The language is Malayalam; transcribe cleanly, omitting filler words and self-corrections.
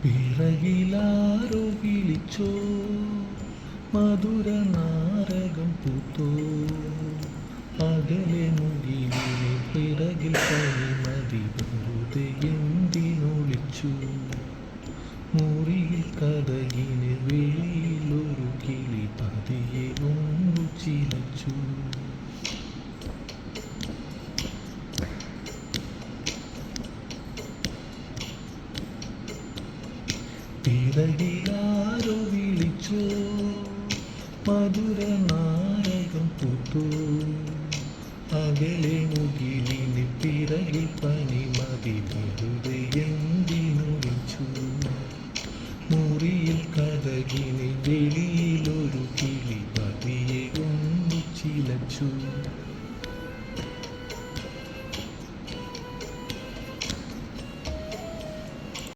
പിറകിലാരോ വിളിച്ചോ, മധുര നാരകം പൂത്തോ, അകലെ മുകിലിനെ പിറകിൽ പനിമതി വെറുതെ എന്തിനൊളിച്ചു. മുറിയിൽ കതകിന് വെളിയിലൊരു കിളി പതിയെ ഒന്നു ചിലച്ചു. പിറകിലാരോ വിളിച്ചോ, മധുര നാരകം പൂത്തോ, അകലെ മുകിലിന് പിറകിൽ പനിമതി വെറുതെ എന്തിനു